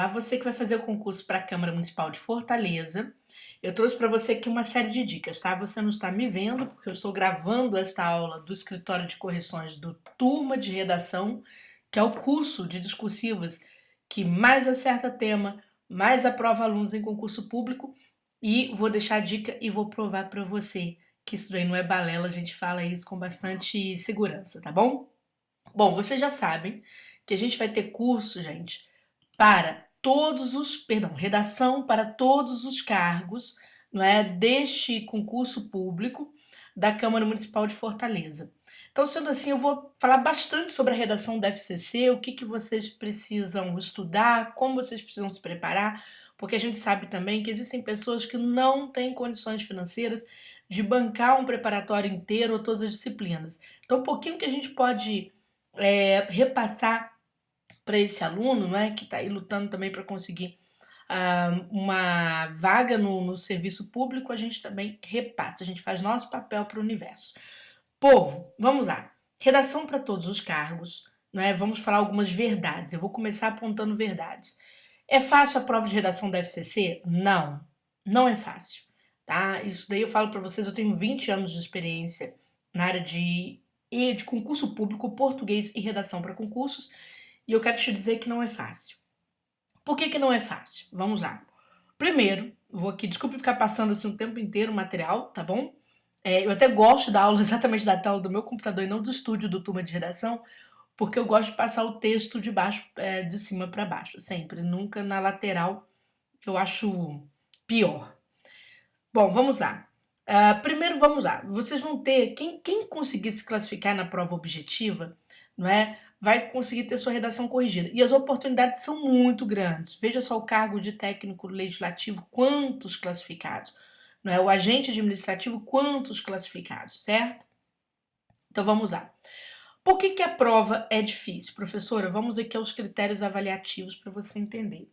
Olá, você que vai fazer o concurso para a Câmara Municipal de Fortaleza. Eu trouxe para você aqui uma série de dicas, tá? Você não está me vendo, porque eu estou gravando esta aula do Escritório de Correções do Turma de Redação, que é o curso de discursivas que mais acerta tema, mais aprova alunos em concurso público. E vou deixar a dica e vou provar para você que isso daí não é balela, a gente fala isso com bastante segurança, tá bom? Bom, vocês já sabem que a gente vai ter curso, gente, para todos os, perdão, redação para todos os cargos, não é, deste concurso público da Câmara Municipal de Fortaleza. Então, sendo assim, eu vou falar bastante sobre a redação da FCC, o que vocês precisam estudar, como vocês precisam se preparar, porque a gente sabe também que existem pessoas que não têm condições financeiras de bancar um preparatório inteiro ou todas as disciplinas. Então, um pouquinho que a gente pode repassar para esse aluno, né, que está aí lutando também para conseguir uma vaga no serviço público, a gente também repassa, a gente faz nosso papel para o universo. Povo, vamos lá. Redação para todos os cargos, né? Vamos falar algumas verdades. Eu vou começar apontando verdades. É fácil a prova de redação da FCC? Não, não é fácil, tá? Isso daí eu falo para vocês, eu tenho 20 anos de experiência na área de concurso público, português e redação para concursos, e eu quero te dizer que não é fácil. Por que não é fácil? Vamos lá. Primeiro, vou aqui, desculpe ficar passando assim o tempo inteiro o material, tá bom? Eu até gosto da aula exatamente da tela do meu computador e não do estúdio do Turma de Redação, porque eu gosto de passar o texto de baixo, de cima para baixo, sempre, nunca na lateral, que eu acho pior. Bom, vamos lá. Primeiro, vamos lá. Vocês vão ter, quem conseguir se classificar na prova objetiva, não é? Vai conseguir ter sua redação corrigida. E as oportunidades são muito grandes. Veja só o cargo de técnico legislativo, quantos classificados. Não é? O agente administrativo, quantos classificados, certo? Então vamos lá. Por que a prova é difícil, professora? Vamos aqui aos critérios avaliativos para você entender.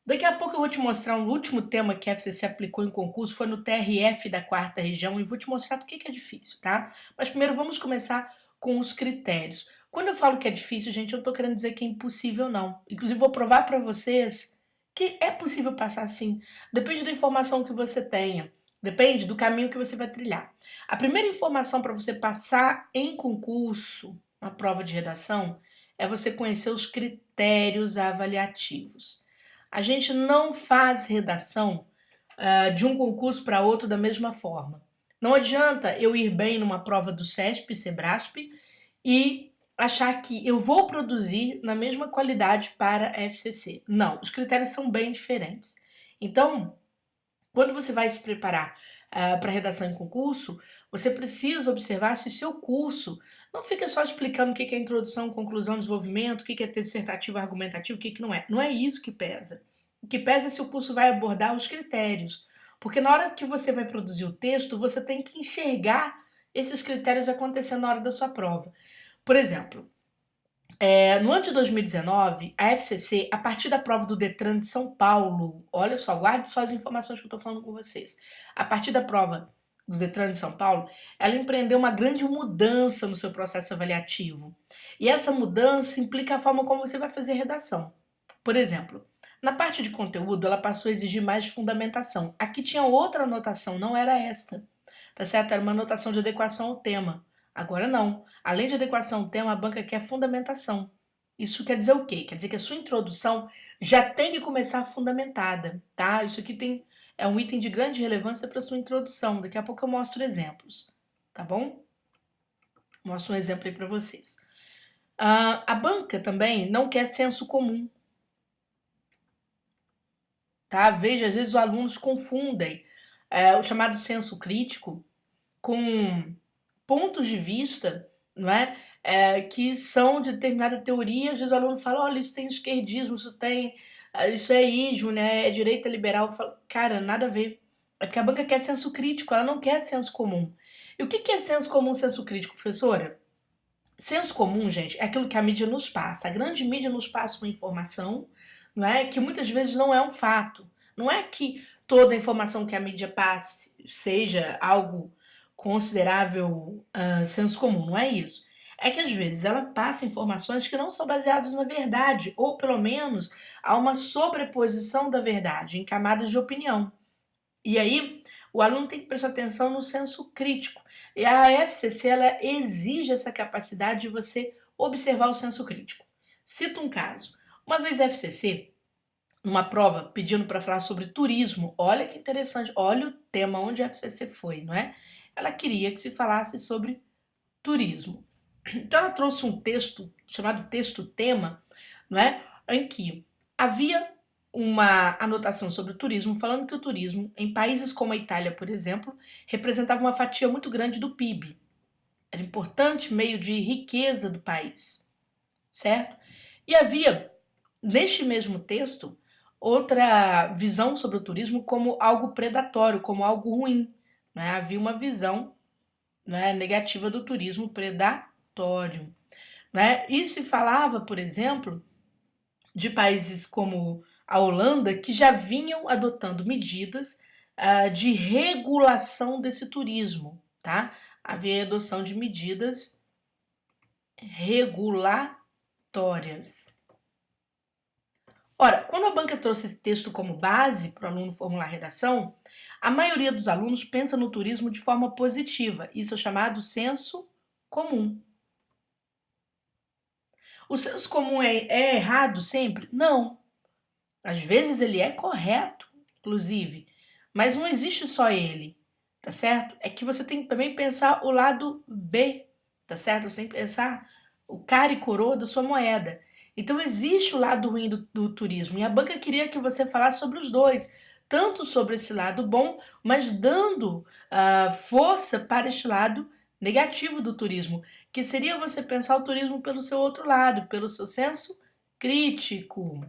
Daqui a pouco eu vou te mostrar um último tema que a FCC aplicou em concurso, foi no TRF da 4ª região, e vou te mostrar por que é difícil, tá? Mas primeiro vamos começar com os critérios. Quando eu falo que é difícil, gente, eu não tô querendo dizer que é impossível, não. Inclusive, vou provar para vocês que é possível passar sim. Depende da informação que você tenha. Depende do caminho que você vai trilhar. A primeira informação para você passar em concurso, na prova de redação, é você conhecer os critérios avaliativos. A gente não faz redação de um concurso para outro da mesma forma. Não adianta eu ir bem numa prova do CESP, SEBRASP, e achar que eu vou produzir na mesma qualidade para a FCC. Não, os critérios são bem diferentes. Então, quando você vai se preparar para redação em concurso, você precisa observar se o seu curso não fica só explicando o que é introdução, conclusão, desenvolvimento, o que é dissertativo, argumentativo, o que não é. Não é isso que pesa. O que pesa é se o curso vai abordar os critérios. Porque na hora que você vai produzir o texto, você tem que enxergar esses critérios acontecendo na hora da sua prova. Por exemplo, no ano de 2019, a FCC, a partir da prova do Detran de São Paulo, olha só, guarde só as informações que eu estou falando com vocês. A partir da prova do Detran de São Paulo, ela empreendeu uma grande mudança no seu processo avaliativo. E essa mudança implica a forma como você vai fazer redação. Por exemplo, na parte de conteúdo, ela passou a exigir mais fundamentação. Aqui tinha outra anotação, não era esta. Tá certo? Era uma anotação de adequação ao tema. Agora não. Além de adequação ao tema, a banca quer fundamentação. Isso quer dizer o quê? Quer dizer que a sua introdução já tem que começar fundamentada, tá? Isso aqui é um item de grande relevância para a sua introdução. Daqui a pouco eu mostro exemplos, tá bom? Mostro um exemplo aí para vocês. A banca também não quer senso comum, tá? Veja, às vezes os alunos confundem o chamado senso crítico com pontos de vista, não é? Que são de determinada teoria. Às vezes o aluno fala, olha, isso tem esquerdismo, isso é ismo, né? É direita liberal. Eu falo, cara, nada a ver. É porque a banca quer senso crítico, ela não quer senso comum. E o que é senso comum, senso crítico, professora? Senso comum, gente, é aquilo que a mídia nos passa. A grande mídia nos passa uma informação, não é? Que muitas vezes não é um fato. Não é que toda a informação que a mídia passe seja algo considerável senso comum, não é isso. é que às vezes ela passa informações que não são baseadas na verdade, ou pelo menos há uma sobreposição da verdade em camadas de opinião. E aí, o aluno tem que prestar atenção no senso crítico. E a FCC ela exige essa capacidade de você observar o senso crítico. Cito um caso. Uma vez a FCC, numa prova, pedindo para falar sobre turismo, olha que interessante, olha o tema onde a FCC foi, não é? Ela queria que se falasse sobre turismo. Então ela trouxe um texto chamado texto-tema, não é? Em que havia uma anotação sobre o turismo, falando que o turismo, em países como a Itália, por exemplo, representava uma fatia muito grande do PIB. Era importante meio de riqueza do país, certo? E havia, neste mesmo texto, outra visão sobre o turismo como algo predatório, como algo ruim. Né? Havia uma visão, né, negativa do turismo predatório. Né? E se falava, por exemplo, de países como a Holanda que já vinham adotando medidas de regulação desse turismo. Tá? Havia a adoção de medidas regulatórias. Ora, quando a banca trouxe esse texto como base para o aluno formular a redação, a maioria dos alunos pensa no turismo de forma positiva. Isso é chamado senso comum. O senso comum é errado sempre? Não. Às vezes ele é correto, inclusive, mas não existe só ele, tá certo? É que você tem que também pensar o lado B, tá certo? Você tem que pensar o cara e coroa da sua moeda. Então existe o lado ruim do turismo e a banca queria que você falasse sobre os dois, tanto sobre esse lado bom, mas dando força para este lado negativo do turismo, que seria você pensar o turismo pelo seu outro lado, pelo seu senso crítico,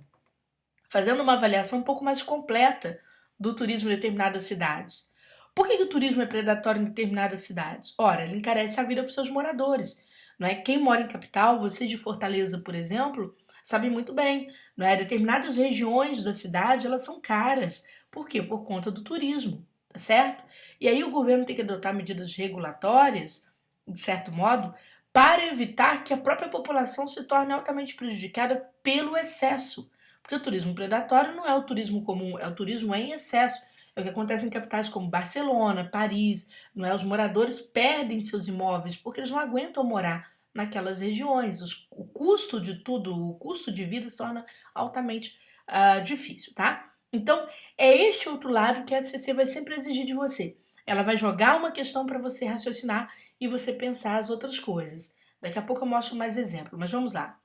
fazendo uma avaliação um pouco mais completa do turismo em determinadas cidades. Por que o turismo é predatório em determinadas cidades? Ora, ele encarece a vida para os seus moradores. Não é? Quem mora em capital, você de Fortaleza, por exemplo, sabe muito bem. Não é? Determinadas regiões da cidade elas são caras. Por quê? Por conta do turismo, tá certo? E aí o governo tem que adotar medidas regulatórias, de certo modo, para evitar que a própria população se torne altamente prejudicada pelo excesso. Porque o turismo predatório não é o turismo comum, é o turismo em excesso. É o que acontece em capitais como Barcelona, Paris, não é? Os moradores perdem seus imóveis porque eles não aguentam morar naquelas regiões. O custo de tudo, o custo de vida se torna altamente difícil, tá? Então, é este outro lado que a FCC vai sempre exigir de você. Ela vai jogar uma questão para você raciocinar e você pensar as outras coisas. Daqui a pouco eu mostro mais exemplo, mas vamos lá.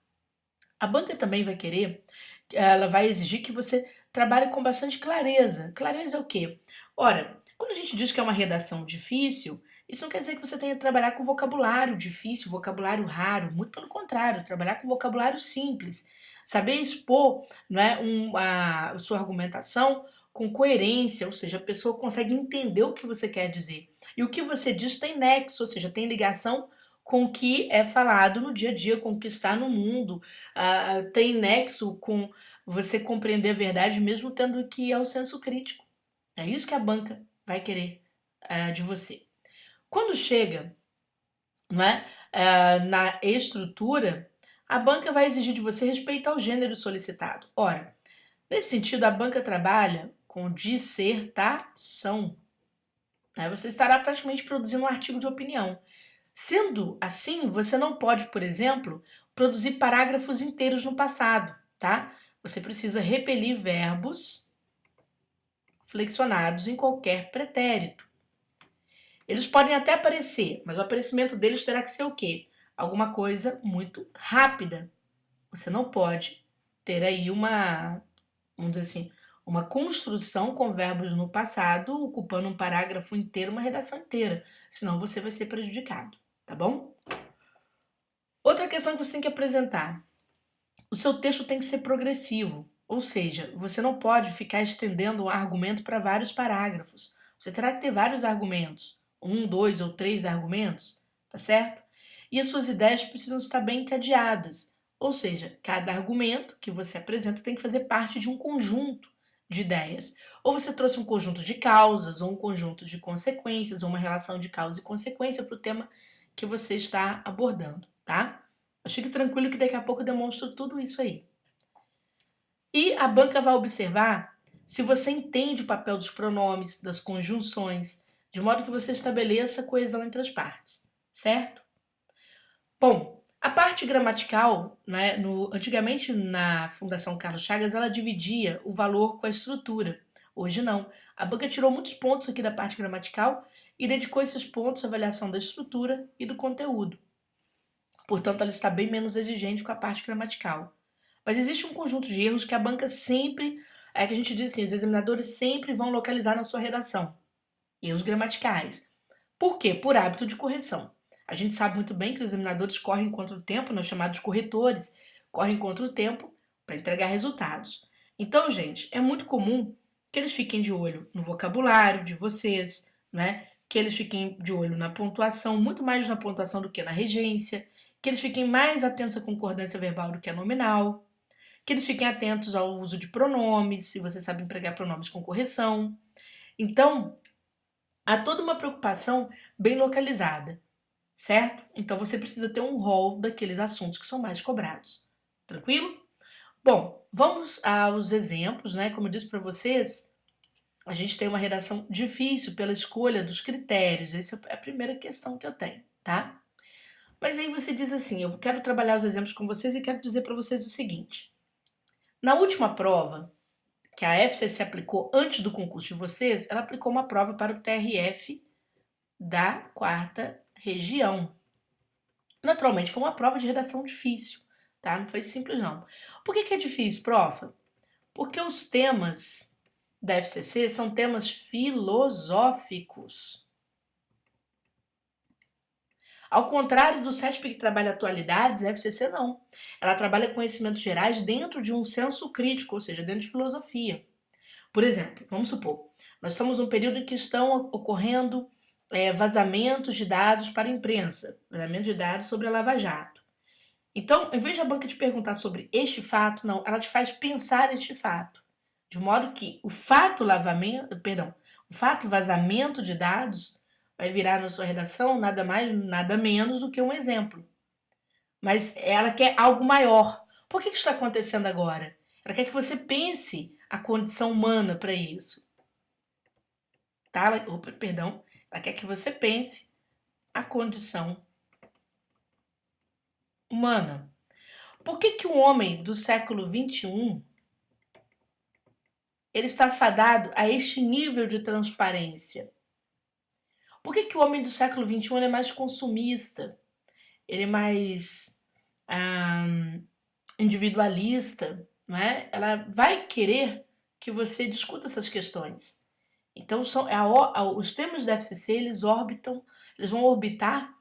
A banca também vai querer, ela vai exigir que você trabalhe com bastante clareza. Clareza é o quê? Ora, quando a gente diz que é uma redação difícil, isso não quer dizer que você tenha que trabalhar com vocabulário difícil, vocabulário raro. Muito pelo contrário, trabalhar com vocabulário simples. Saber expor, não é, a sua argumentação com coerência, ou seja, a pessoa consegue entender o que você quer dizer. E o que você diz tem nexo, ou seja, tem ligação com o que é falado no dia a dia, com o que está no mundo, tem nexo com você compreender a verdade, mesmo tendo que ir ao senso crítico. É isso que a banca vai querer de você. Quando chega, não é, na estrutura, a banca vai exigir de você respeitar o gênero solicitado. Ora, nesse sentido, a banca trabalha com dissertação. Né? Você estará praticamente produzindo um artigo de opinião. Sendo assim, você não pode, por exemplo, produzir parágrafos inteiros no passado, tá? Você precisa repelir verbos flexionados em qualquer pretérito. Eles podem até aparecer, mas o aparecimento deles terá que ser o quê? Alguma coisa muito rápida. Você não pode ter aí vamos dizer assim, uma construção com verbos no passado, ocupando um parágrafo inteiro, uma redação inteira. Senão você vai ser prejudicado, tá bom? Outra questão que você tem que apresentar. O seu texto tem que ser progressivo, ou seja, você não pode ficar estendendo um argumento para vários parágrafos. Você terá que ter vários argumentos, 1, 2 ou 3 argumentos, tá certo? E as suas ideias precisam estar bem encadeadas, ou seja, cada argumento que você apresenta tem que fazer parte de um conjunto de ideias. Ou você trouxe um conjunto de causas, ou um conjunto de consequências, ou uma relação de causa e consequência para o tema que você está abordando. tá? Mas fique tranquilo que daqui a pouco eu demonstro tudo isso aí. E a banca vai observar se você entende o papel dos pronomes, das conjunções, de modo que você estabeleça coesão entre as partes, certo? Bom, a parte gramatical, né, antigamente na Fundação Carlos Chagas, ela dividia o valor com a estrutura. Hoje não. A banca tirou muitos pontos aqui da parte gramatical e dedicou esses pontos à avaliação da estrutura e do conteúdo. Portanto, ela está bem menos exigente com a parte gramatical. Mas existe um conjunto de erros que a banca sempre, que a gente diz assim, os examinadores sempre vão localizar na sua redação. Erros gramaticais. Por quê? Por hábito de correção. A gente sabe muito bem que os examinadores correm contra o tempo, nós chamados corretores, correm contra o tempo para entregar resultados. Então, gente, é muito comum que eles fiquem de olho no vocabulário de vocês, né? Que eles fiquem de olho na pontuação, muito mais na pontuação do que na regência, que eles fiquem mais atentos à concordância verbal do que à nominal, que eles fiquem atentos ao uso de pronomes, se você sabe empregar pronomes com correção. Então, há toda uma preocupação bem localizada, certo? Então você precisa ter um rol daqueles assuntos que são mais cobrados. Tranquilo? Bom, vamos aos exemplos, né? Como eu disse para vocês, a gente tem uma redação difícil pela escolha dos critérios. Essa é a primeira questão que eu tenho, tá? Mas aí você diz assim, eu quero trabalhar os exemplos com vocês e quero dizer para vocês o seguinte. Na última prova, que a FCC aplicou antes do concurso de vocês, ela aplicou uma prova para o TRF da quarta região. Naturalmente, foi uma prova de redação difícil, tá? Não foi simples, não. Por que é difícil, prof? Porque os temas da FCC são temas filosóficos. Ao contrário do CESP que trabalha atualidades, a FCC não. Ela trabalha conhecimentos gerais dentro de um senso crítico, ou seja, dentro de filosofia. Por exemplo, vamos supor, nós estamos num período em que estão ocorrendo vazamentos de dados para a imprensa, vazamento de dados sobre a Lava Jato. Então, em vez de a banca te perguntar sobre este fato, não, ela te faz pensar este fato. De modo que o fato vazamento de dados vai virar na sua redação nada mais, nada menos do que um exemplo. Mas ela quer algo maior. Por que isso está acontecendo agora? Ela quer que você pense a condição humana para isso. Tá? Ela quer que você pense a condição humana. Por que o homem do século XXI ele está fadado a este nível de transparência? Por que o homem do século XXI é mais consumista? Ele é mais individualista, não é? Ela vai querer que você discuta essas questões. Então, os temas da FCC, eles vão orbitar,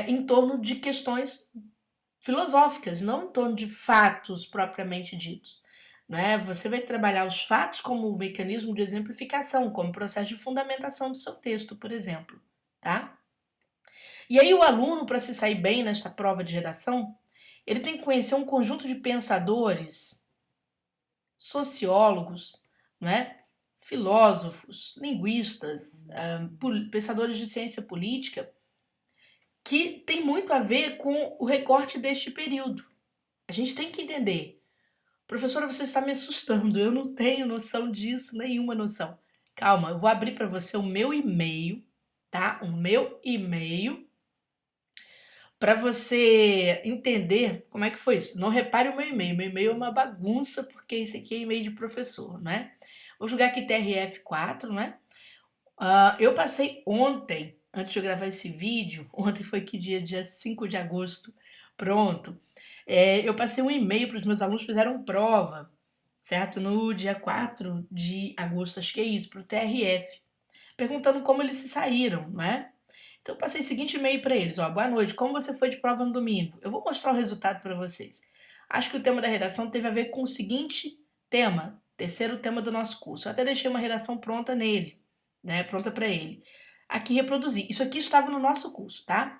em torno de questões filosóficas, não em torno de fatos propriamente ditos. Não é? Você vai trabalhar os fatos como mecanismo de exemplificação, como processo de fundamentação do seu texto, por exemplo. Tá? E aí o aluno, para se sair bem nesta prova de redação, ele tem que conhecer um conjunto de pensadores, sociólogos, não é? Filósofos, linguistas, pensadores de ciência política, que tem muito a ver com o recorte deste período. A gente tem que entender. Professora, você está me assustando, eu não tenho noção disso, nenhuma noção. Calma, eu vou abrir para você o meu e-mail, tá? O meu e-mail, para você entender como é que foi isso. Não repare o meu e-mail. Meu e-mail é uma bagunça, porque esse aqui é e-mail de professor, né? Vou jogar aqui TRF4, né? Eu passei ontem, antes de eu gravar esse vídeo, ontem foi que dia 5 de agosto, pronto. Eu passei um e-mail para os meus alunos que fizeram prova, certo? No dia 4 de agosto, acho que é isso, para o TRF, perguntando como eles se saíram, né? Então eu passei o seguinte e-mail para eles, boa noite, como você foi de prova no domingo? Eu vou mostrar o resultado para vocês. Acho que o tema da redação teve a ver com o seguinte tema, terceiro tema do nosso curso. Eu até deixei uma redação pronta nele, né? Pronta para ele. Aqui reproduzi. Isso aqui estava no nosso curso, tá?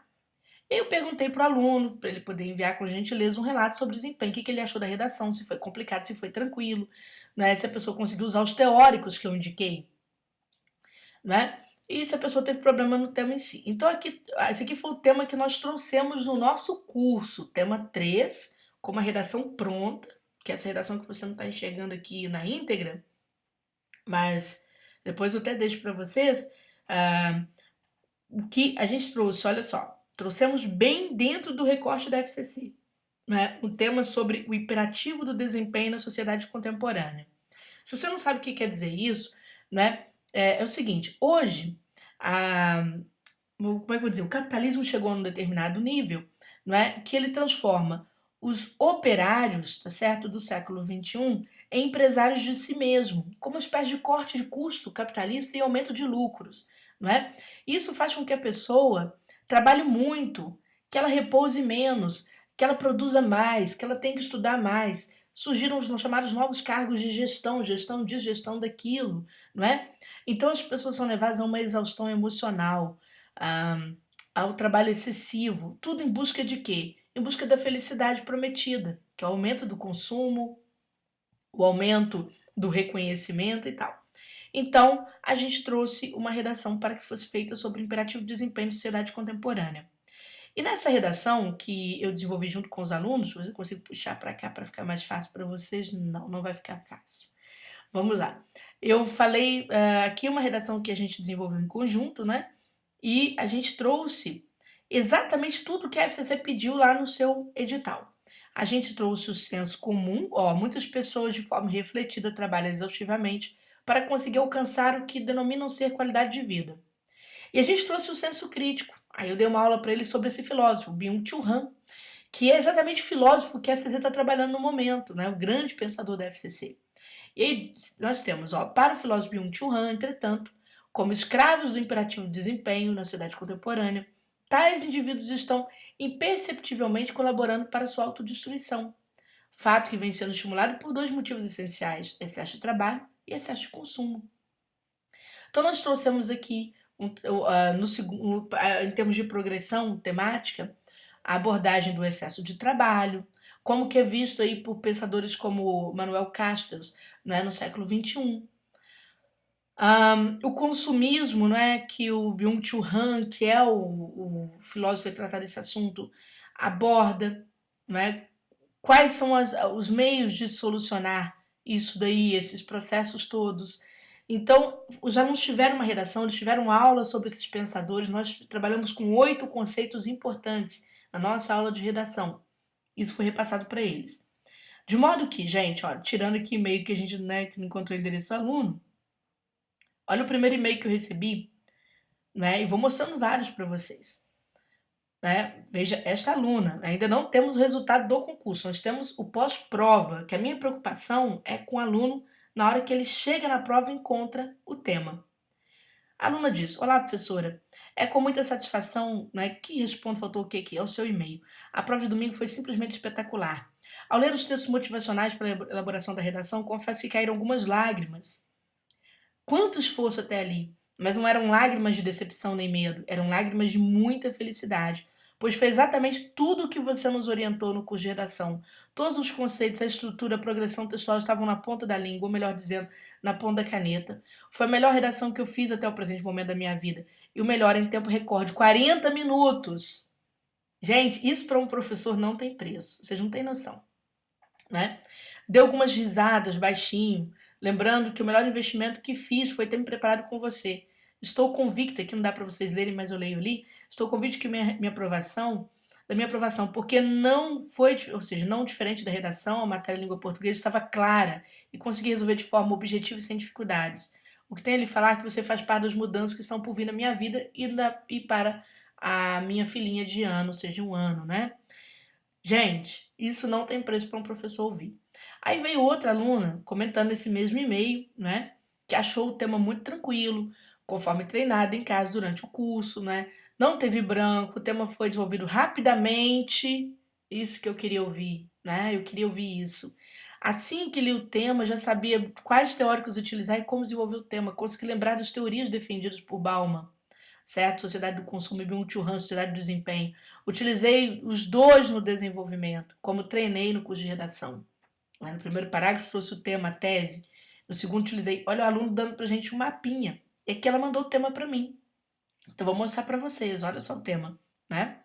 Eu perguntei para o aluno, para ele poder enviar com gentileza um relato sobre o desempenho, o que ele achou da redação, se foi complicado, se foi tranquilo, né? Se a pessoa conseguiu usar os teóricos que eu indiquei, né? e se a pessoa teve problema no tema em si. Então, esse aqui foi o tema que nós trouxemos no nosso curso, tema 3, com uma redação pronta, que é essa redação que você não está enxergando aqui na íntegra, mas depois eu até deixo para vocês o que a gente trouxe. Olha só, trouxemos bem dentro do recorte da FCC, né, um tema sobre o imperativo do desempenho na sociedade contemporânea. Se você não sabe o que quer dizer isso, né, é o seguinte, hoje, como é que eu vou dizer, o capitalismo chegou a um determinado nível, não é, que ele transforma os operários, tá certo, do século XXI em empresários de si mesmo, como uma espécie de corte de custo capitalista e aumento de lucros, não é? Isso faz com que a pessoa trabalhe muito, que ela repouse menos, que ela produza mais, que ela tenha que estudar mais. Surgiram os chamados novos cargos de gestão, gestão disso, gestão daquilo, não é? Então as pessoas são levadas a uma exaustão emocional, ao trabalho excessivo, tudo em busca de quê? Em busca da felicidade prometida, que é o aumento do consumo, o aumento do reconhecimento e tal. Então, a gente trouxe uma redação para que fosse feita sobre o imperativo de desempenho da sociedade contemporânea. E nessa redação que eu desenvolvi junto com os alunos, eu consigo puxar para cá para ficar mais fácil para vocês? Não, não vai ficar fácil. Vamos lá. Eu falei aqui uma redação que a gente desenvolveu em conjunto, né? E a gente trouxe exatamente tudo que a FCC pediu lá no seu edital. A gente trouxe o senso comum, muitas pessoas de forma refletida trabalham exaustivamente para conseguir alcançar o que denominam ser qualidade de vida. E a gente trouxe o senso crítico. Aí eu dei uma aula para ele sobre esse filósofo, Byung-Chul Han, que é exatamente o filósofo que a FCC está trabalhando no momento, né? O grande pensador da FCC. E aí nós temos, para o filósofo Byung-Chul Han, entretanto, como escravos do imperativo de desempenho na sociedade contemporânea, tais indivíduos estão imperceptivelmente colaborando para sua autodestruição. Fato que vem sendo estimulado por dois motivos essenciais: excesso de trabalho e excesso de consumo. Então nós trouxemos aqui, em termos de progressão temática, a abordagem do excesso de trabalho, como que é visto aí por pensadores como Manuel Castells, no século XXI. O consumismo, que o Byung-Chul Han, que é o filósofo que trata desse assunto, aborda, quais são os meios de solucionar isso daí, esses processos todos. Então, os alunos tiveram uma redação, eles tiveram aula sobre esses pensadores, nós trabalhamos com 8 conceitos importantes na nossa aula de redação. Isso foi repassado para eles. De modo que, gente, tirando aqui e-mail que a gente que não encontrou o endereço do aluno, olha o primeiro e-mail que eu recebi, e vou mostrando vários para vocês. Veja, esta aluna, ainda não temos o resultado do concurso, nós temos o pós-prova, que a minha preocupação é com o aluno na hora que ele chega na prova e encontra o tema. A aluna diz: olá, professora, é com muita satisfação que respondo, faltou o que aqui? É o seu e-mail. A prova de domingo foi simplesmente espetacular. Ao ler os textos motivacionais para a elaboração da redação, confesso que caíram algumas lágrimas. Quanto esforço até ali! Mas não eram lágrimas de decepção nem medo, eram lágrimas de muita felicidade, pois foi exatamente tudo o que você nos orientou no curso de redação. Todos os conceitos, a estrutura, a progressão textual estavam na ponta da língua, ou melhor dizendo, na ponta da caneta. Foi a melhor redação que eu fiz até o presente momento da minha vida. E o melhor em tempo recorde, 40 minutos. Gente, isso para um professor não tem preço. Vocês não têm noção. Deu algumas risadas baixinho, lembrando que o melhor investimento que fiz foi ter me preparado com você. Estou convicta, que não dá para vocês lerem, mas eu leio ali, estou convicta que minha aprovação, porque não foi, ou seja, não diferente da redação, a matéria língua portuguesa estava clara e consegui resolver de forma objetiva e sem dificuldades. O que tem ali falar é que você faz parte das mudanças que estão por vir na minha vida e para a minha filhinha de ano, ou seja, 1 ano, Gente, isso não tem preço para um professor ouvir. Aí veio outra aluna comentando esse mesmo e-mail, que achou o tema muito tranquilo, conforme treinada em casa durante o curso, Não teve branco, o tema foi desenvolvido rapidamente, isso que eu queria ouvir, Eu queria ouvir isso. Assim que li o tema, já sabia quais teóricos utilizar e como desenvolver o tema, consegui lembrar das teorias defendidas por Bauman, certo? Sociedade do Consumo e Byung-Chul Han, Sociedade do Desempenho. Utilizei os dois no desenvolvimento, como treinei no curso de redação. No primeiro parágrafo trouxe o tema, a tese. No segundo utilizei, olha o aluno dando pra gente um mapinha. E aqui ela mandou o tema para mim. Então, vou mostrar para vocês, olha só o tema, né?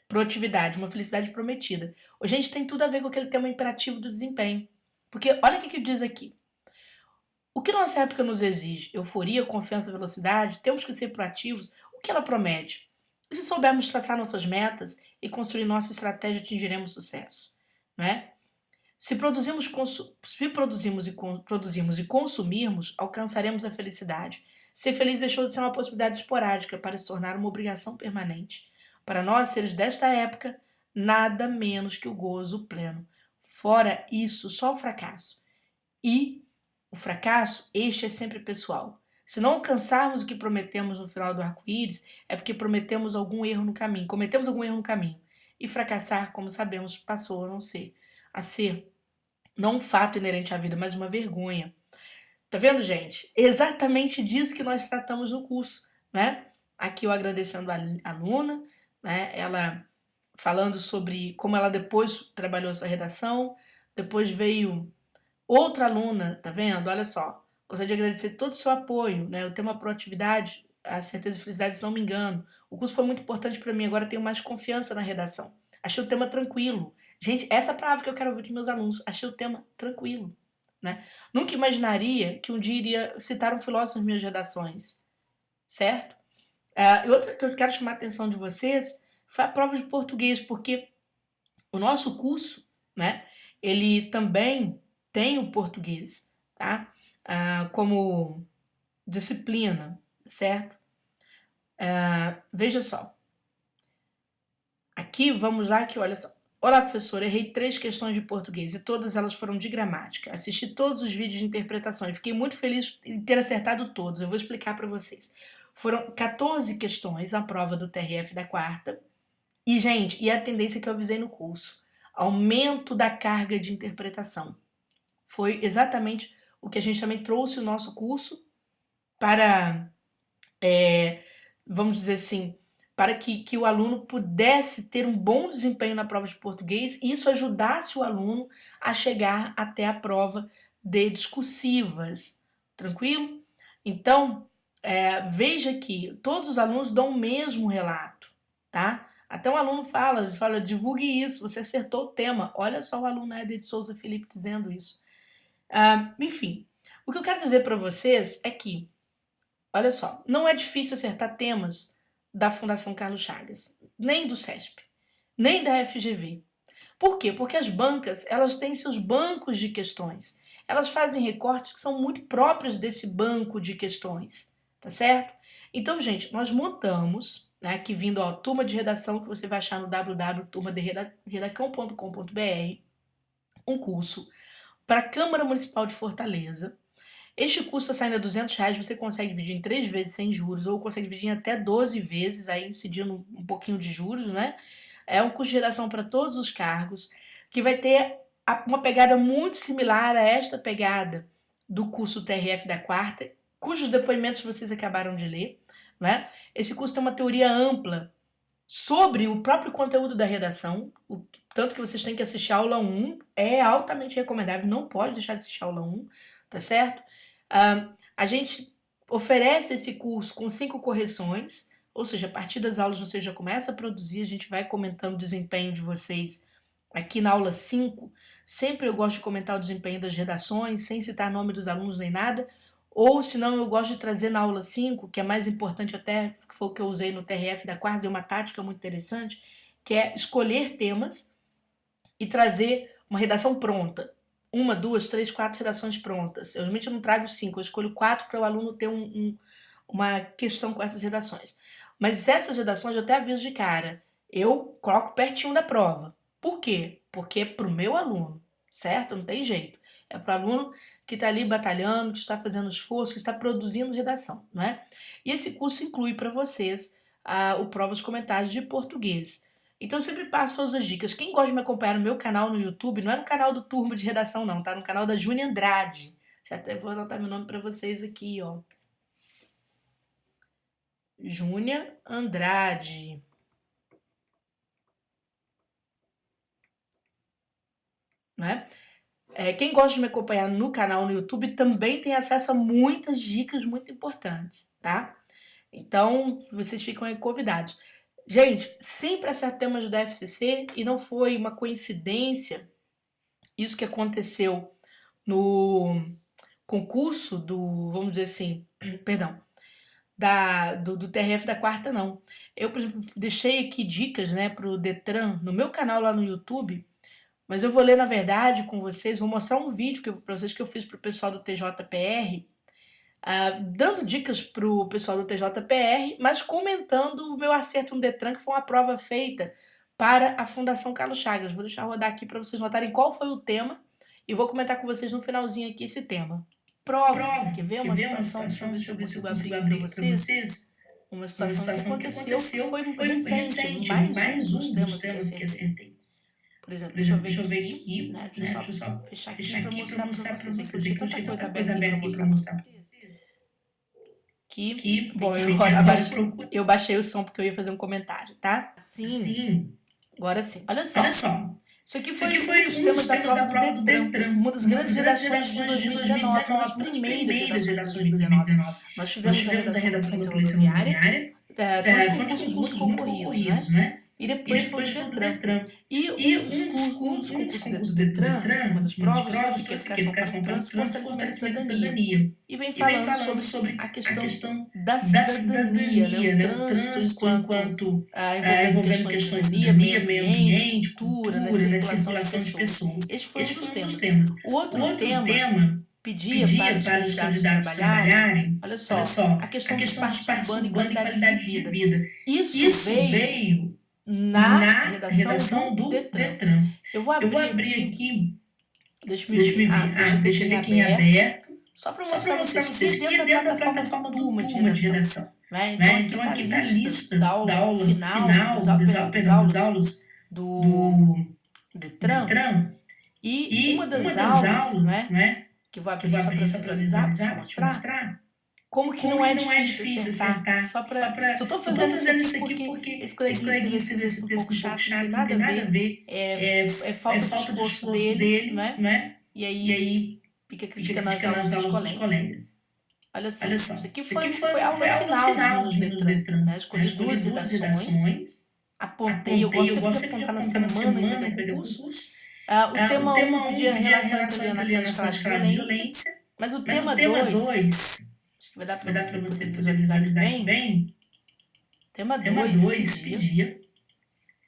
Proatividade, uma felicidade prometida. A gente tem tudo a ver com aquele tema imperativo do desempenho. Porque olha o que diz aqui. O que nossa época nos exige? Euforia, confiança, velocidade? Temos que ser proativos? O que ela promete? E se soubermos traçar nossas metas e construir nossa estratégia, atingiremos sucesso, né? Se produzimos e consumirmos, alcançaremos a felicidade. Ser feliz deixou de ser uma possibilidade esporádica para se tornar uma obrigação permanente. Para nós, seres desta época, nada menos que o gozo pleno. Fora isso, só o fracasso. E o fracasso, este é sempre pessoal. Se não alcançarmos o que prometemos no final do arco-íris, é porque prometemos algum erro no caminho, cometemos algum erro no caminho. E fracassar, como sabemos, passou a ser não um fato inerente à vida, mas uma vergonha. Tá vendo, gente? Exatamente disso que nós tratamos no curso, né? Aqui eu agradecendo a aluna, né? Ela falando sobre como ela depois trabalhou essa redação, depois veio outra aluna, tá vendo? Olha só. Gostaria de agradecer todo o seu apoio, né? Eu tenho uma proatividade, a certeza e felicidade, se não me engano. O curso foi muito importante para mim, agora eu tenho mais confiança na redação. Achei o tema tranquilo. Gente, essa é a palavra que eu quero ouvir dos meus alunos. Achei o tema tranquilo, né? Nunca imaginaria que um dia iria citar um filósofo nas minhas redações, certo? E outra que eu quero chamar a atenção de vocês foi a prova de português, porque o nosso curso, né, ele também tem o português, tá? Como disciplina, certo? Veja só. Aqui, vamos lá, que olha só. Olá, professor, errei 3 questões de português e todas elas foram de gramática. Assisti todos os vídeos de interpretação e fiquei muito feliz em ter acertado todos. Eu vou explicar para vocês. Foram 14 questões a prova do TRF da quarta. E, gente, e a tendência que eu avisei no curso. Aumento da carga de interpretação. Foi exatamente o que a gente também trouxe o nosso curso para, vamos dizer assim, para que o aluno pudesse ter um bom desempenho na prova de português e isso ajudasse o aluno a chegar até a prova de discursivas. Tranquilo? Então, veja que todos os alunos dão o mesmo relato, tá? Até um aluno fala, divulgue isso, você acertou o tema. Olha só o aluno Éder de Souza Felipe dizendo isso. Enfim, o que eu quero dizer para vocês é que, olha só, não é difícil acertar temas da Fundação Carlos Chagas, nem do CESP, nem da FGV. Por quê? Porque as bancas, elas têm seus bancos de questões. Elas fazem recortes que são muito próprios desse banco de questões, tá certo? Então, gente, nós montamos, né, aqui vindo a turma de redação que você vai achar no www.turmaderedacão.com.br, um curso para a Câmara Municipal de Fortaleza. Este custo está saindo a R$ 200, você consegue dividir em 3 vezes sem juros, ou consegue dividir em até 12 vezes, aí incidindo um pouquinho de juros, né? É um custo de redação para todos os cargos, que vai ter uma pegada muito similar a esta pegada do curso TRF da quarta, cujos depoimentos vocês acabaram de ler, né? Esse curso tem uma teoria ampla sobre o próprio conteúdo da redação, tanto que vocês têm que assistir a aula 1, é altamente recomendável, não pode deixar de assistir a aula 1, tá certo? A gente oferece esse curso com 5 correções, ou seja, a partir das aulas você já começa a produzir, a gente vai comentando o desempenho de vocês aqui na aula 5. Sempre eu gosto de comentar o desempenho das redações, sem citar nome dos alunos nem nada, ou se não, eu gosto de trazer na aula 5, que é mais importante até, que foi o que eu usei no TRF da quarta, é uma tática muito interessante, que é escolher temas e trazer uma redação pronta. 1, 2, 3, 4 redações prontas. Eu realmente não trago 5, eu escolho 4 para o aluno ter uma questão com essas redações. Mas essas redações eu até aviso de cara, eu coloco pertinho da prova. Por quê? Porque é para o meu aluno, certo? Não tem jeito. É para o aluno que está ali batalhando, que está fazendo esforço, que está produzindo redação, não é? E esse curso inclui para vocês o Provas Comentários de Português. Então eu sempre passo todas as dicas. Quem gosta de me acompanhar no meu canal no YouTube, não é no canal do Turma de Redação não, tá? No canal da Júnia Andrade. Até vou anotar meu nome para vocês aqui, ó. Júnia Andrade. Né? Quem gosta de me acompanhar no canal no YouTube também tem acesso a muitas dicas muito importantes, tá? Então, vocês ficam aí convidados. Gente, sempre acerto temas da FCC e não foi uma coincidência isso que aconteceu no concurso do, vamos dizer assim, perdão, do TRF da quarta, não. Eu, por exemplo, deixei aqui dicas, né, pro Detran no meu canal lá no YouTube, mas eu vou ler, na verdade, com vocês, vou mostrar um vídeo para vocês que eu fiz pro pessoal do TJPR, dando dicas pro pessoal do TJPR, mas comentando o meu acerto no Detran, que foi uma prova feita para a Fundação Carlos Chagas. Vou deixar rodar aqui para vocês notarem qual foi o tema e vou comentar com vocês no finalzinho aqui esse tema. Prova, quer ver uma situação? Deixa eu ver se eu consigo abrir aqui para vocês. Uma situação que aconteceu, que foi recente, mais um dos temas que acertei. Por exemplo, deixa eu ver aqui, né? Deixa eu só fechar aqui para mostrar para vocês. Aqui eu tinha tanta coisa aberta aqui para mostrar para vocês. Bom, eu baixei o som porque eu ia fazer um comentário, tá? Sim. Agora sim. Olha só. Isso aqui foi um dos temas da prova do Detran, uma das grandes redações de 2019, uma das primeiras redações de 2019. Nós tivemos a redação da Polícia Rodoviária, foram concursos muito concorridos, né? E depois foi o Detran. E um dos concursos do Detran, uma das provas, foi a educação para o trânsito, fortalecimento da cidadania. E vem falando sobre a questão da cidadania, né? O trânsito enquanto envolvendo questões de cidadania, meio ambiente, cultura, né? Circulação de pessoas. Este foi um dos temas. O outro tema pedia para os candidatos trabalharem, olha só, a questão do espaço urbano e qualidade de vida. Isso veio na redação do Detran. Eu vou abrir aqui. Deixa eu ver aqui em aberto. Só para mostrar para vocês que é dentro da plataforma do Turma de Redação. Então aqui está a lista da aula final, das aulas do Detran. E uma das aulas, né, que eu vou abrir só para visualizar, para mostrar. Como que não é difícil acertar? Só estou fazendo isso aqui porque esse coleguinha escreveu esse texto um pouco chato, não tem nada a ver. É falta de esforço dele, né? E aí fica criticando as aulas dos colegas. Olha só, isso aqui foi a aula final dos Detran. Né? Escolhi duas redações, apontei, eu gosto sempre de apontar na semana que vai ter o concurso. O tema 1 pedia relação entre alienação e escala de violência, mas o tema 2... Vai dar para você visualizar bem. Tema 2 pedia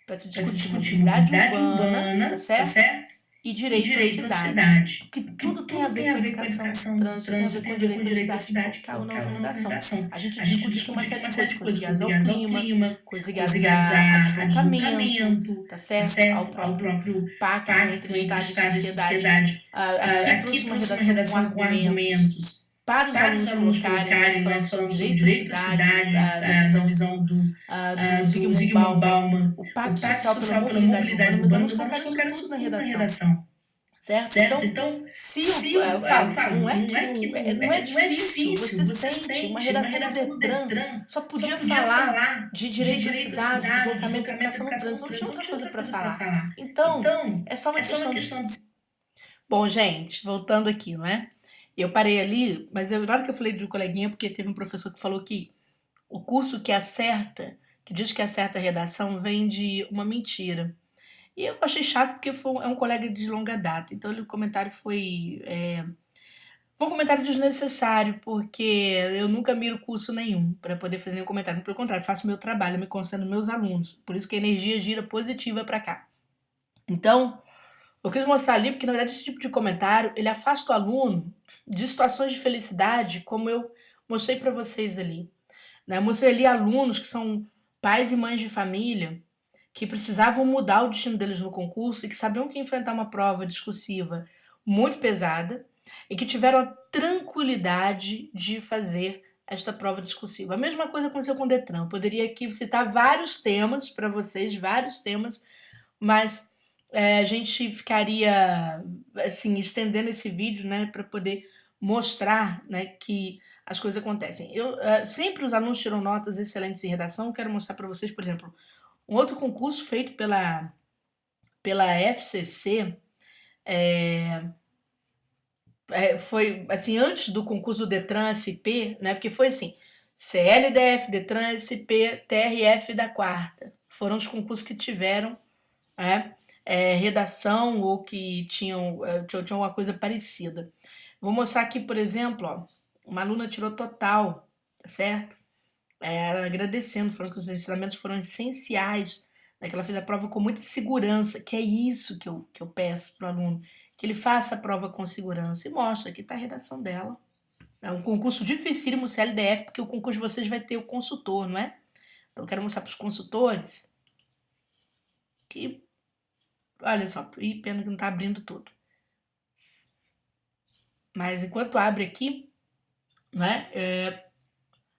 para se discutir mobilidade urbana, tá certo? E direito à cidade. Porque tudo tem a ver com a educação, trânsito, tem a ver com direito à cidade, que é na redação. A gente discute uma série de coisas ligadas ao clima, coisas ligadas a deslocamento, tá certo? Ao próprio pacto entre Estado e sociedade. Aqui trouxe uma redação com argumentos para os alunos colocarem, né, falando sobre direito à cidade, na visão do Zygmunt Bauman, o Pacto Social pela Mobilidade Urbana, mas vamos colocar isso tudo na redação. Certo? Então, eu falo, não é difícil, você sente uma redação do Detran, só podia falar de direito à cidade, deslocamento, educação no trânsito, não tinha outra coisa para falar. Então, é só uma questão de... Bom, gente, voltando aqui, não é? Eu parei ali, mas na hora que eu falei de um coleguinha, porque teve um professor que falou que o curso que diz que acerta a redação, vem de uma mentira. E eu achei chato porque é um colega de longa data, então o comentário foi um comentário desnecessário, porque eu nunca miro curso nenhum para poder fazer nenhum comentário. Pelo contrário, faço meu trabalho, me concentro nos meus alunos. Por isso que a energia gira positiva para cá. Então, eu quis mostrar ali, porque na verdade esse tipo de comentário, ele afasta o aluno de situações de felicidade, como eu mostrei para vocês ali. Né? Eu mostrei ali alunos que são pais e mães de família, que precisavam mudar o destino deles no concurso e que sabiam que ia enfrentar uma prova discursiva muito pesada e que tiveram a tranquilidade de fazer esta prova discursiva. A mesma coisa aconteceu com o Detran. Eu poderia aqui citar vários temas para vocês, mas a gente ficaria assim, estendendo esse vídeo, né, para poder mostrar, né, que as coisas acontecem. Sempre os alunos tiram notas excelentes em redação. Eu quero mostrar para vocês, por exemplo, um outro concurso feito pela FCC, foi assim, antes do concurso do Detran SP, né, porque foi assim, CLDF, Detran, SP, TRF da quarta. Foram os concursos que tiveram redação ou que tinham uma coisa parecida. Vou mostrar aqui, por exemplo, ó, uma aluna tirou total, tá certo? Ela agradecendo, falando que os ensinamentos foram essenciais, né, que ela fez a prova com muita segurança, que é isso que eu peço para o aluno, que ele faça a prova com segurança. E mostra, aqui está a redação dela. É um concurso dificílimo, CLDF, porque o concurso de vocês vai ter o consultor, não é? Então eu quero mostrar para os consultores que, olha só, e pena que não está abrindo tudo. Mas enquanto abre aqui, né,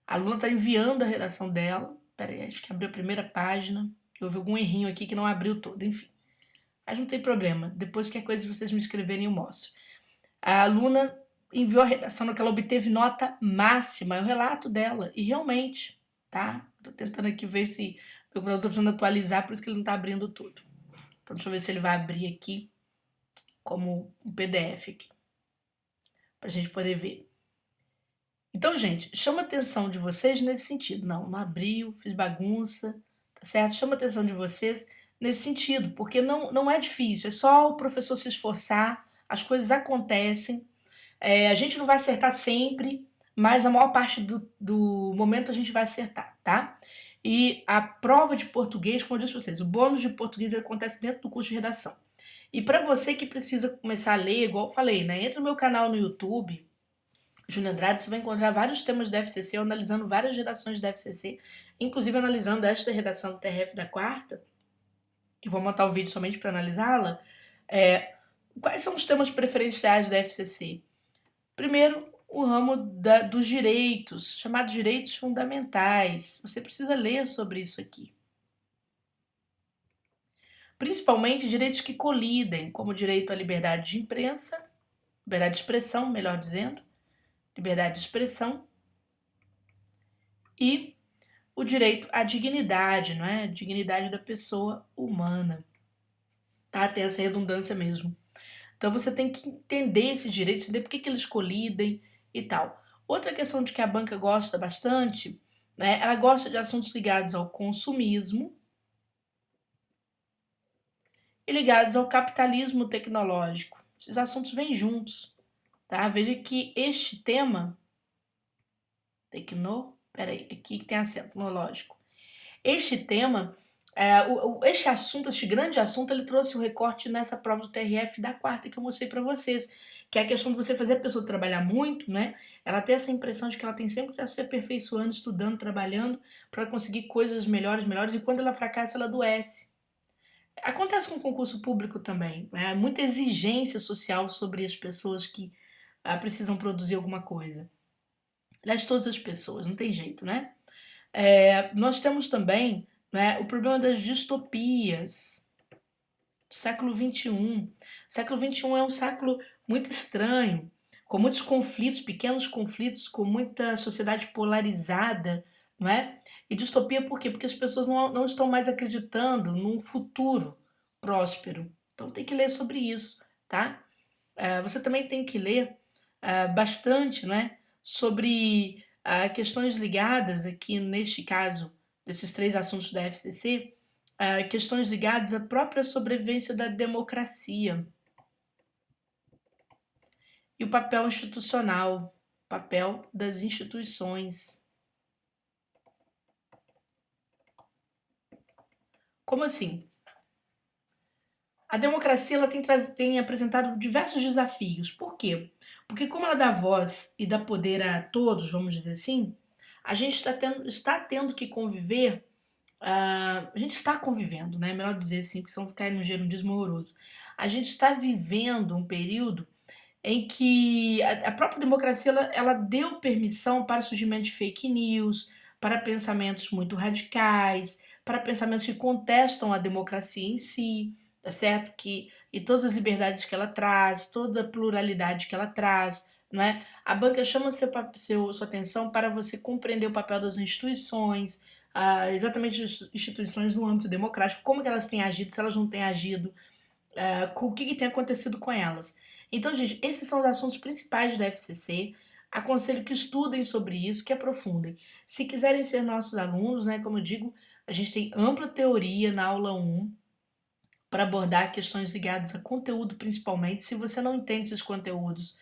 a aluna está enviando a redação dela. Peraí, acho que abriu a primeira página. Houve algum errinho aqui que não abriu todo, enfim. Mas não tem problema. Depois, qualquer coisa, vocês me escreverem, eu mostro. A aluna enviou a redação no que ela obteve nota máxima. É o relato dela. E realmente, tá? Tô tentando aqui ver se eu tô precisando atualizar, por isso que ele não tá abrindo tudo. Então, deixa eu ver se ele vai abrir aqui como um PDF aqui. Pra gente poder ver. Então, gente, chama a atenção de vocês nesse sentido. Não abriu, fiz bagunça, tá certo? Chama a atenção de vocês nesse sentido, porque não é difícil, é só o professor se esforçar, as coisas acontecem. A gente não vai acertar sempre, mas a maior parte do momento a gente vai acertar, tá? E a prova de português, como eu disse pra vocês, o bônus de português acontece dentro do curso de redação. E para você que precisa começar a ler, igual eu falei, né? Entra no meu canal no YouTube, Júnior Andrade, você vai encontrar vários temas da FCC, eu analisando várias redações da FCC, inclusive analisando esta redação do TRF da quarta, que vou montar um vídeo somente para analisá-la. Quais são os temas preferenciais da FCC? Primeiro, o ramo dos direitos, chamados direitos fundamentais. Você precisa ler sobre isso aqui. Principalmente direitos que colidem, como o direito à liberdade de imprensa, liberdade de expressão, melhor dizendo, liberdade de expressão, e o direito à dignidade, não é? Dignidade da pessoa humana. Tá? Tem essa redundância mesmo. Então você tem que entender esses direitos, entender por que eles colidem e tal. Outra questão de que a banca gosta bastante, né? Ela gosta de assuntos ligados ao consumismo e ligados ao capitalismo tecnológico. Esses assuntos vêm juntos, tá? Veja que este tema peraí, aqui que tem acento no lógico. Este tema, este assunto, este grande assunto, ele trouxe o recorte nessa prova do TRF da quarta que eu mostrei para vocês, que é a questão de você fazer a pessoa trabalhar muito, né? Ela ter essa impressão de que ela tem sempre que estar se aperfeiçoando, estudando, trabalhando, para conseguir coisas melhores, e quando ela fracassa, ela adoece. Acontece com o concurso público também, né? Muita exigência social sobre as pessoas que precisam produzir alguma coisa. Aliás, todas as pessoas, não tem jeito, né? Nós temos também, né, o problema das distopias do século XXI. O século XXI é um século muito estranho, com muitos conflitos, pequenos conflitos, com muita sociedade polarizada, não é? E distopia por quê? Porque as pessoas não estão mais acreditando num futuro próspero. Então tem que ler sobre isso, tá? Você também tem que ler bastante, né, sobre questões ligadas aqui, neste caso, desses três assuntos da FCC, questões ligadas à própria sobrevivência da democracia e o papel institucional, o papel das instituições. Como assim? A democracia ela tem apresentado diversos desafios. Por quê? Porque como ela dá voz e dá poder a todos, vamos dizer assim, a gente está tendo que conviver, a gente está convivendo, né? Melhor dizer assim, porque senão ficar num gerundismo horroroso. A gente está vivendo um período em que a própria democracia ela deu permissão para o surgimento de fake news, para pensamentos muito radicais, para pensamentos que contestam a democracia em si, tá certo? E todas as liberdades que ela traz, toda a pluralidade que ela traz, não é? A banca chama sua atenção para você compreender o papel das instituições, exatamente as instituições no âmbito democrático, como que elas têm agido, se elas não têm agido, o que tem acontecido com elas. Então, gente, esses são os assuntos principais do FCC. aconselho que estudem sobre isso, que aprofundem. Se quiserem ser nossos alunos, né, como eu digo, a gente tem ampla teoria na aula 1 para abordar questões ligadas a conteúdo principalmente. Se você não entende esses conteúdos,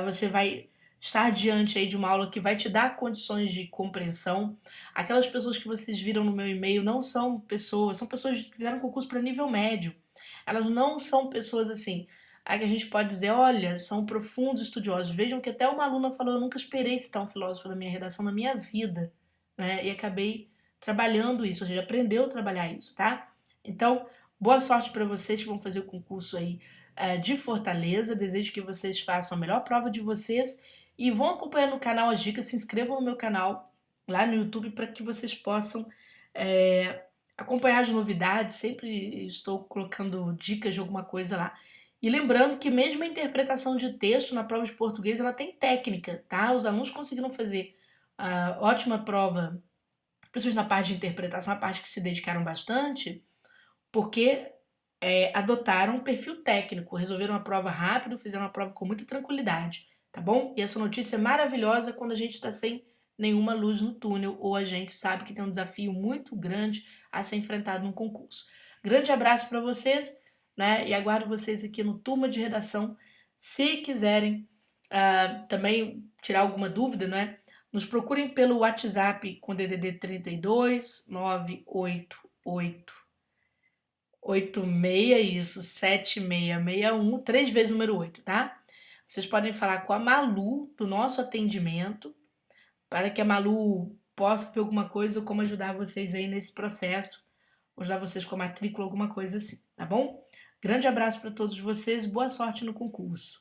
você vai estar diante aí de uma aula que vai te dar condições de compreensão. Aquelas pessoas que vocês viram no meu e-mail não são pessoas que fizeram concurso para nível médio. Elas não são pessoas assim, aí que a gente pode dizer, olha, são profundos estudiosos. Vejam que até uma aluna falou, eu nunca esperei citar um filósofo na minha redação na minha vida, né? E acabei trabalhando isso, ou seja, aprendeu a trabalhar isso, tá? Então, boa sorte para vocês que vão fazer o concurso aí de Fortaleza. Desejo que vocês façam a melhor prova de vocês e vão acompanhando no canal as dicas. Se inscrevam no meu canal lá no YouTube para que vocês possam acompanhar as novidades. Sempre estou colocando dicas de alguma coisa lá. E lembrando que mesmo a interpretação de texto na prova de português ela tem técnica, tá? Os alunos conseguiram fazer a ótima prova, principalmente na parte de interpretação, a parte que se dedicaram bastante, porque adotaram um perfil técnico, resolveram a prova rápido, fizeram a prova com muita tranquilidade, tá bom? E essa notícia é maravilhosa quando a gente está sem nenhuma luz no túnel ou a gente sabe que tem um desafio muito grande a ser enfrentado num concurso. Grande abraço para vocês, né? E aguardo vocês aqui no Turma de Redação. Se quiserem também tirar alguma dúvida, né? Nos procurem pelo WhatsApp com DDD 32 988 86, isso, 7661, 3 vezes o número 8, tá? Vocês podem falar com a Malu do nosso atendimento, para que a Malu possa ver alguma coisa ou como ajudar vocês aí nesse processo, ajudar vocês com a matrícula, alguma coisa assim, tá bom? Grande abraço para todos vocês, boa sorte no concurso.